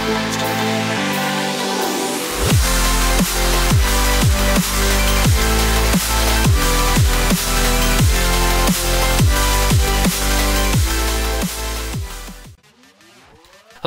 Hello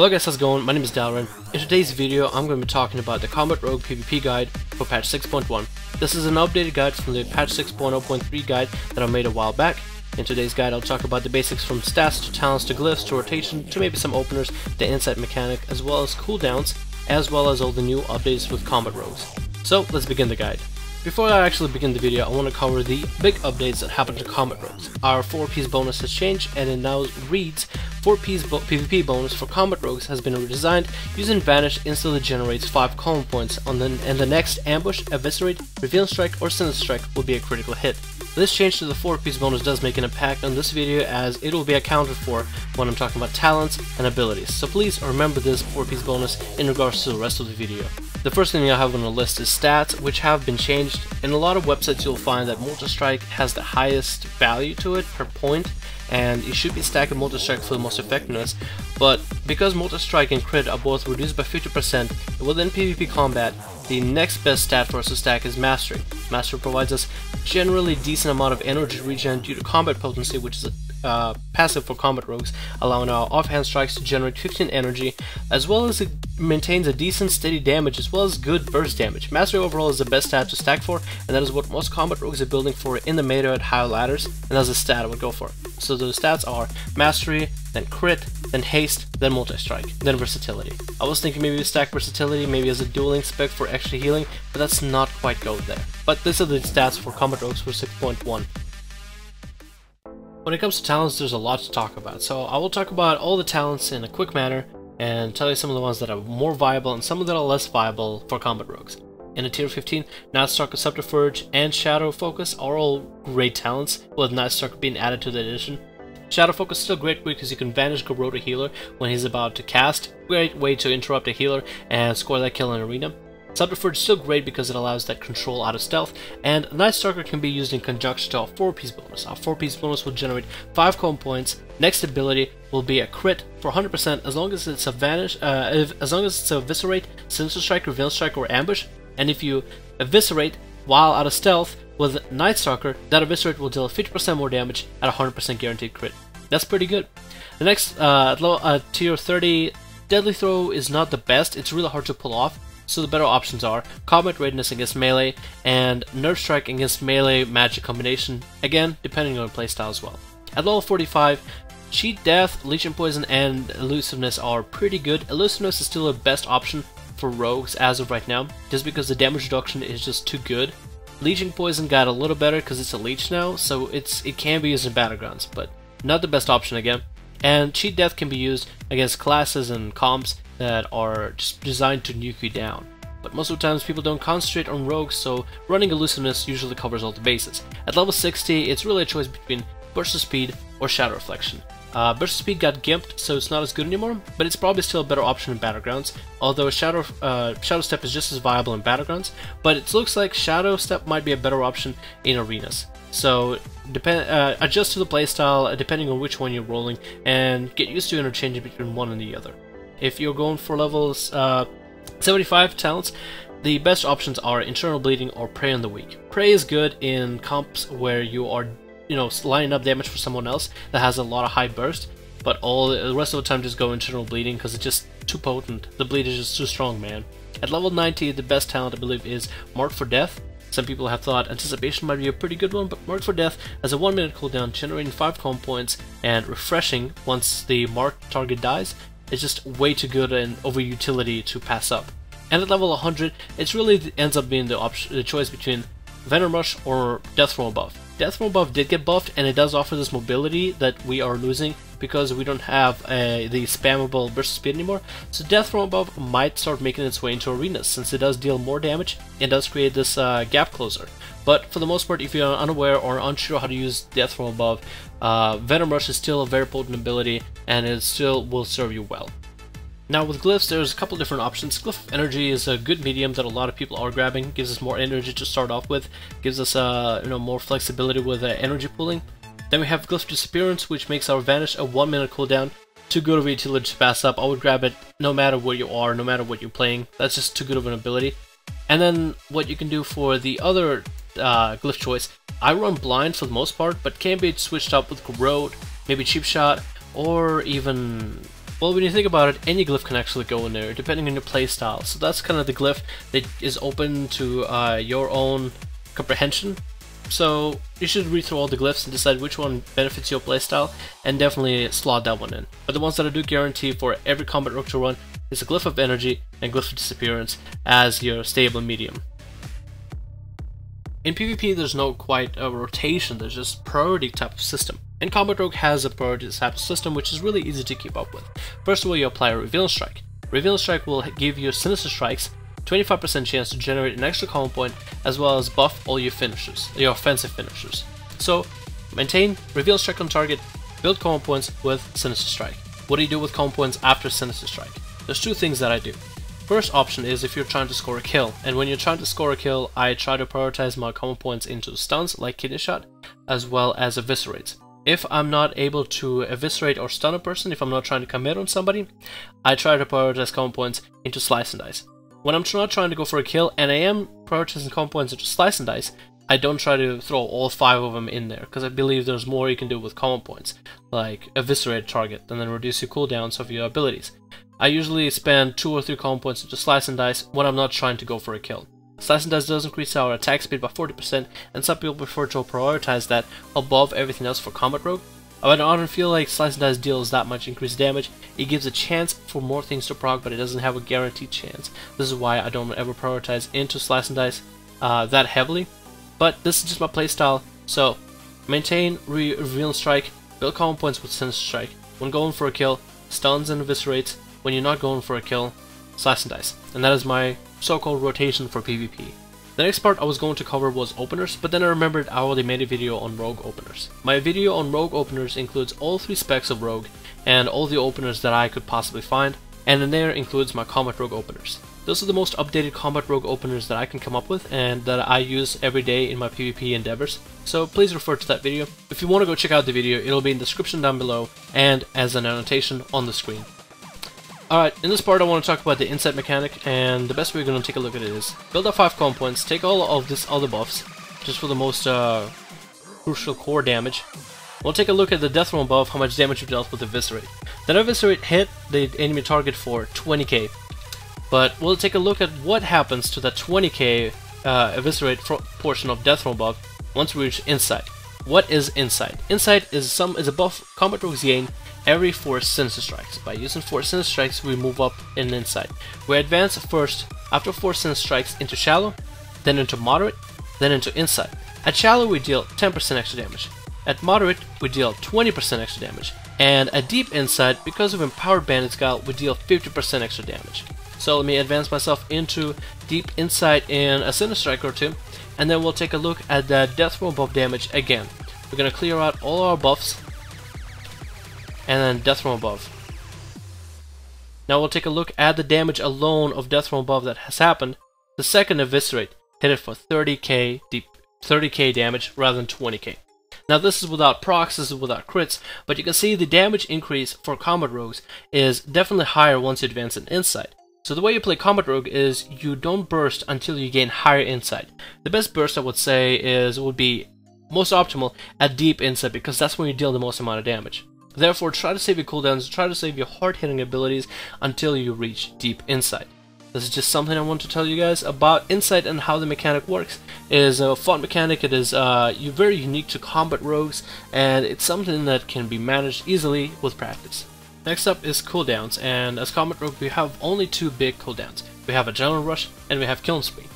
guys, how's it going? My name is Dalren. In today's video, I'm going to be talking about the Combat Rogue PvP guide for patch 6.1. This is an updated guide from the patch 6.0.3 guide that I made a while back. In today's guide, I'll talk about the basics from stats to talents to glyphs to rotation to maybe some openers, the insight mechanic, as well as cooldowns, as well as all the new updates with Combat Rogues. So let's begin the guide. Before I actually begin the video, I want to cover the big updates that happened to Combat Rogues. Our 4-piece bonus has changed and it now reads 4-piece PvP bonus for Combat Rogues has been redesigned. Using Vanish instantly generates 5 column points and the next ambush, eviscerate, reveal strike, or sinister strike will be a critical hit. This change to the 4-piece bonus does make an impact on this video as it will be accounted for when I'm talking about talents and abilities. So please remember this 4-piece bonus in regards to the rest of the video. The first thing I have on the list is stats, which have been changed. In a lot of websites you'll find that multi-strike has the highest value to it per point, and you should be stacking multi-strike for the most effectiveness, but because multi-strike and crit are both reduced by 50%, within PvP combat, the next best stat for us to stack is Mastery. Mastery provides us generally decent amount of energy regen due to combat potency, which is a passive for Combat Rogues, allowing our offhand strikes to generate 15 energy, as well as it maintains a decent steady damage as well as good burst damage. Mastery overall is the best stat to stack for, and that is what most Combat Rogues are building for in the meta at higher ladders, and that's the stat I would go for. So those stats are Mastery, then Crit, then Haste, then Multi-Strike, then Versatility. I was thinking maybe stack Versatility, maybe as a dueling spec for extra healing, but that's not quite go there. But these are the stats for Combat Rogues for 6.1. When it comes to talents, there's a lot to talk about, so I will talk about all the talents in a quick manner and tell you some of the ones that are more viable and some that are less viable for Combat Rogues. In a tier 15, Nightstalker, Subterfuge, and Shadow Focus are all great talents, with Nightstalker being added to the addition. Shadow Focus is still great because you can vanish Garrote a healer when he's about to cast, great way to interrupt a healer and score that kill in arena. Subterfuge is still great because it allows that control out of stealth, and Nightstalker can be used in conjunction to our 4-piece bonus. Our 4-piece bonus will generate 5 column points. Next ability will be a crit for 100% as long as it's a vanish, as long as it's a eviscerate, sinister strike, reveal strike, or ambush. And if you eviscerate while out of stealth with Nightstalker, that eviscerate will deal 50% more damage at 100% guaranteed crit. That's pretty good. The next tier 30, Deadly Throw is not the best. It's really hard to pull off. So the better options are Combat Readiness against melee and Nerve Strike against melee magic combination, again depending on playstyle as well. At level 45, Cheat Death, Legion Poison, and Elusiveness are pretty good. Elusiveness is still the best option for rogues as of right now, just because the damage reduction is just too good. Legion Poison got a little better because it's a leech now, so it can be used in battlegrounds, but not the best option again. And Cheat Death can be used against classes and comps that are just designed to nuke you down. But most of the times people don't concentrate on rogues, so running Elusiveness usually covers all the bases. At level 60, it's really a choice between Burst of Speed or Shadow Reflection. Burst of Speed got gimped, so it's not as good anymore, but it's probably still a better option in Battlegrounds, although Shadow Step is just as viable in Battlegrounds, but it looks like Shadow Step might be a better option in arenas. So adjust to the playstyle depending on which one you're rolling, and get used to interchanging between one and the other. If you're going for levels 75 talents, the best options are Internal Bleeding or Prey on the Weak. Prey is good in comps where you are, lining up damage for someone else that has a lot of high burst, but all the rest of the time just go Internal Bleeding because it's just too potent. The bleed is just too strong, man. At level 90, the best talent I believe is Mark for Death. Some people have thought Anticipation might be a pretty good one, but Mark for Death has a 1-minute cooldown, generating 5 column points, and refreshing once the marked target dies. It's just way too good and over utility to pass up. And at level 100, it really ends up being the choice between Venom Rush or Death from Above. Death from Above did get buffed, and it does offer this mobility that we are losing because we don't have the spammable burst speed anymore. So Death from Above might start making its way into arenas, since it does deal more damage and does create this gap closer. But for the most part, if you're unaware or unsure how to use Death from Above, Venom Rush is still a very potent ability, and it still will serve you well. Now with Glyphs, there's a couple different options. Glyph Energy is a good medium that a lot of people are grabbing. Gives us more energy to start off with. Gives us more flexibility with energy pooling. Then we have Glyph Disappearance, which makes our Vanish a 1-minute cooldown. too good of a utility to pass up. I would grab it no matter where you are, no matter what you're playing. That's just too good of an ability. And then what you can do for the other glyph choice, I run blind for the most part, but can be switched up with Corrode, maybe Cheap Shot, or even, well, when you think about it, any glyph can actually go in there, depending on your playstyle. So that's kind of the glyph that is open to your own comprehension. So you should read through all the glyphs and decide which one benefits your playstyle, and definitely slot that one in. But the ones that I do guarantee for every combat rogue to run is a Glyph of Energy and Glyph of Disappearance as your stable medium. In PvP, there's no quite a rotation, there's just priority type of system. And Combat Rogue has a priority type of system which is really easy to keep up with. First of all, you apply a Revealing Strike. Revealing Strike will give you Sinister Strikes 25% chance to generate an extra combo point, as well as buff all your finishers, your offensive finishers. So, maintain Reveal Strike on target, build combo points with Sinister Strike. What do you do with combo points after Sinister Strike? There's two things that I do. First option is if you're trying to score a kill, and when you're trying to score a kill, I try to prioritize my combo points into stuns like Kidney Shot, as well as eviscerates. If I'm not able to eviscerate or stun a person, if I'm not trying to commit on somebody, I try to prioritize combo points into Slice and Dice. When I'm not trying to go for a kill, and I am prioritizing combo points into Slice and Dice, I don't try to throw all 5 of them in there, because I believe there's more you can do with combo points, like eviscerate a target, and then reduce your cooldowns of your abilities. I usually spend 2 or 3 combo points into Slice and Dice when I'm not trying to go for a kill. Slice and Dice does increase our attack speed by 40%, and some people prefer to prioritize that above everything else for Combat Rogue. I don't feel like Slice and Dice deals that much increased damage. It gives a chance for more things to proc, but it doesn't have a guaranteed chance. This is why I don't ever prioritize into Slice and Dice that heavily. But this is just my playstyle, so maintain Revealing Strike, build combo points with Sinister Strike. When going for a kill, stuns and eviscerates. When you're not going for a kill, Slice and Dice. And that is my so-called rotation for PvP. The next part I was going to cover was openers, but then I remembered I already made a video on rogue openers. My video on rogue openers includes all 3 specs of rogue and all the openers that I could possibly find, and in there includes my combat rogue openers. Those are the most updated combat rogue openers that I can come up with and that I use every day in my PvP endeavors, so please refer to that video. If you want to go check out the video, it'll be in the description down below and as an annotation on the screen. Alright, in this part I want to talk about the insight mechanic, and the best way we're going to take a look at it is build up 5 combo points, take all of this other buffs, just for the most crucial core damage. We'll take a look at the Death Roll buff, how much damage you dealt with Eviscerate. Then Eviscerate hit the enemy target for 20k, but we'll take a look at what happens to that 20k Eviscerate portion of Death Roll buff once we reach Insight. What is Insight? Insight is a buff Combat Rogues gain every 4 Sinister Strikes. By using 4 Sinister Strikes, we move up in Insight. We advance first, after 4 Sinister Strikes, into Shallow, then into Moderate, then into Insight. At Shallow, we deal 10% extra damage. At Moderate, we deal 20% extra damage. And at Deep Insight, because of Empowered Bandit's Guile, we deal 50% extra damage. So let me advance myself into Deep Insight in a Sinister Strike or 2, and then we'll take a look at the Death Roll buff damage again. We're going to clear out all our buffs, and then Death Roll above. Now we'll take a look at the damage alone of Death Roll above that has happened. The second Eviscerate hit it for 30k damage rather than 20k. Now this is without procs, this is without crits, but you can see the damage increase for Combat Rogues is definitely higher once you advance in Insight. So the way you play Combat Rogue is you don't burst until you gain higher Insight. The best burst I would say would be most optimal at Deep Insight, because that's when you deal the most amount of damage. Therefore, try to save your cooldowns, try to save your hard-hitting abilities until you reach Deep Insight. This is just something I want to tell you guys about Insight and how the mechanic works. It is a fun mechanic, it is very unique to Combat Rogues, and it's something that can be managed easily with practice. Next up is cooldowns, and as Combat Rogue we have only 2 big cooldowns. We have Adrenaline Rush and we have Killing Spree.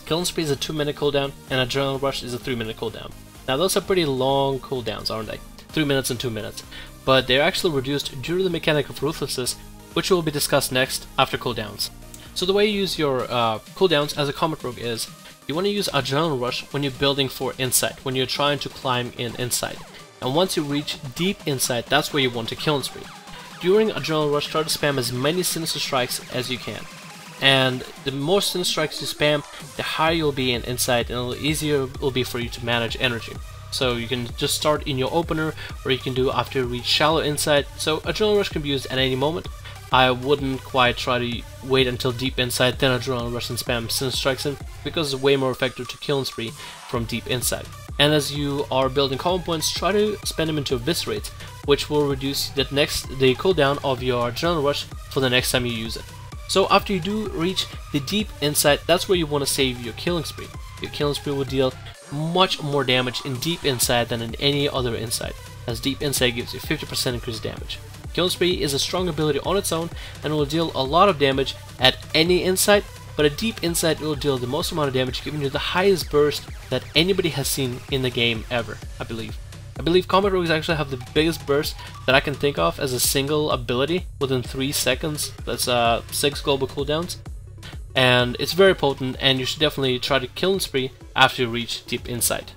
Killing Spree is a 2-minute cooldown, and Adrenaline Rush is a 3-minute cooldown. Now those are pretty long cooldowns, aren't they? 3 minutes and 2 minutes. But they're actually reduced due to the mechanic of Ruthlessness, which will be discussed next after cooldowns. So the way you use your cooldowns as a Combat Rogue is, you want to use Adrenaline Rush when you're building for Insight, when you're trying to climb in Insight. And once you reach Deep Insight, that's where you want to Killing Spree. During Adrenaline Rush, try to spam as many Sinister Strikes as you can. And the more Sinister Strikes you spam, the higher you'll be in Insight, and the easier it will be for you to manage energy. So you can just start in your opener, or you can do after you reach shallow insight. So Adrenaline Rush can be used at any moment. I wouldn't quite try to wait until deep insight, then Adrenaline Rush and spam Sinister Strikes in, because it's way more effective to kill and spree from deep insight. And as you are building common points, try to spend them into Eviscerate, which will reduce the cooldown of your Adrenaline Rush for the next time you use it. So after you do reach the deep insight, that's where you want to save your killing spree. Your killing spree will deal much more damage in deep insight than in any other insight, as deep insight gives you 50% increased damage. Killing spree is a strong ability on its own and will deal a lot of damage at any insight, but a deep insight will deal the most amount of damage, giving you the highest burst that anybody has seen in the game ever, I believe. I believe Combat Rogues actually have the biggest burst that I can think of as a single ability within 3 seconds. That's 6 global cooldowns. And it's very potent, and you should definitely try to kill and spree after you reach deep insight.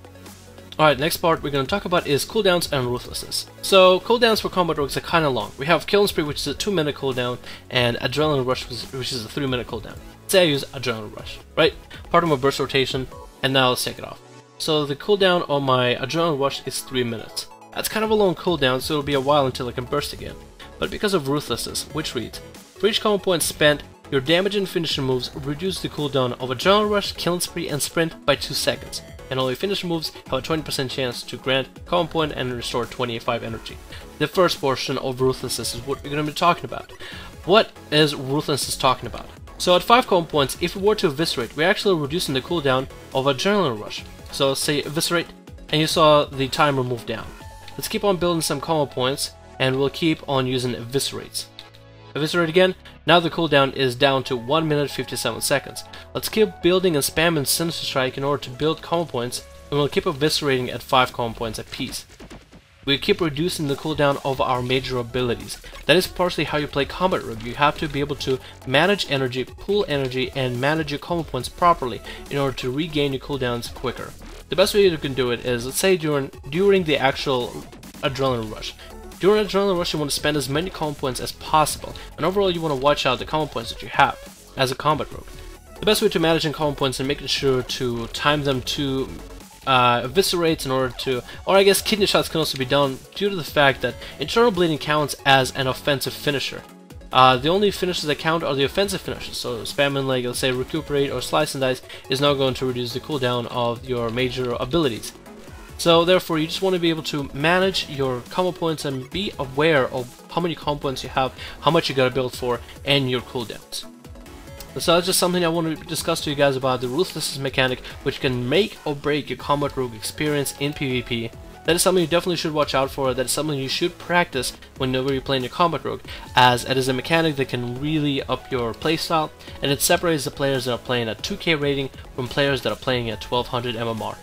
Alright, next part we're going to talk about is cooldowns and Ruthlessness. So cooldowns for Combat Rogues are kind of long. We have Kill and Spree, which is a 2-minute cooldown, and Adrenaline Rush, which is a 3-minute cooldown. Say I use Adrenaline Rush, right? Part of my burst rotation, and now let's take it off. So the cooldown on my Adrenaline Rush is 3 minutes. That's kind of a long cooldown, so it'll be a while until I can burst again. But because of Ruthlessness, which reads, for each common point spent, your damage and finisher moves reduce the cooldown of Adrenaline Rush, Kill and Spree, and Sprint by 2 seconds. And all your finisher moves have a 20% chance to grant common point and restore 25 energy. The first portion of Ruthlessness is what we're going to be talking about. What is Ruthlessness talking about? So at 5 common points, if we were to Eviscerate, we're actually reducing the cooldown of Adrenaline Rush. So say Eviscerate, and you saw the timer move down. Let's keep on building some common points, and we'll keep on using Eviscerates. Eviscerate again, now the cooldown is down to 1 minute 57 seconds. Let's keep building and spamming Sinister Strike in order to build common points, and we'll keep eviscerating at 5 common points apiece. We keep reducing the cooldown of our major abilities. That is partially how you play Combat Rogue. You have to be able to manage energy, pool energy, and manage your common points properly in order to regain your cooldowns quicker. The best way you can do it is, let's say during the actual Adrenaline Rush. During Adrenaline Rush, you want to spend as many common points as possible, and overall you want to watch out the common points that you have as a Combat Rogue. The best way to manage common points and making sure to time them to eviscerates in order to, or I guess kidney shots can also be done due to the fact that internal bleeding counts as an offensive finisher. The only finishers that count are the offensive finishers, so spamming like, let's say, recuperate or slice and dice is not going to reduce the cooldown of your major abilities. So therefore you just want to be able to manage your combo points and be aware of how many combo points you have, how much you gotta build for, and your cooldowns. So that's just something I want to discuss to you guys about the Ruthlessness mechanic, which can make or break your Combat Rogue experience in PvP. That is something you definitely should watch out for. That is something you should practice whenever you're playing your Combat Rogue, as it is a mechanic that can really up your playstyle, and it separates the players that are playing at 2k rating from players that are playing at 1200 MMR.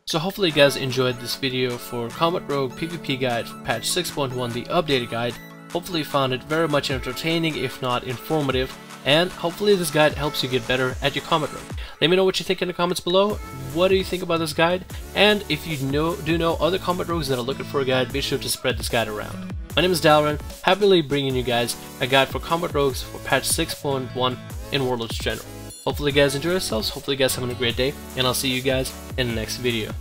So hopefully you guys enjoyed this video for Combat Rogue PvP guide for patch 6.1, the updated guide. Hopefully you found it very much entertaining, if not informative, and hopefully this guide helps you get better at your Combat Rogue. Let me know what you think in the comments below. What do you think about this guide? And if you do know other Combat Rogues that are looking for a guide, be sure to spread this guide around. My name is Dalren, happily bringing you guys a guide for Combat Rogues for patch 6.1 in Warlords of Draenor. Hopefully you guys enjoy yourselves, hopefully you guys having a great day, and I'll see you guys in the next video.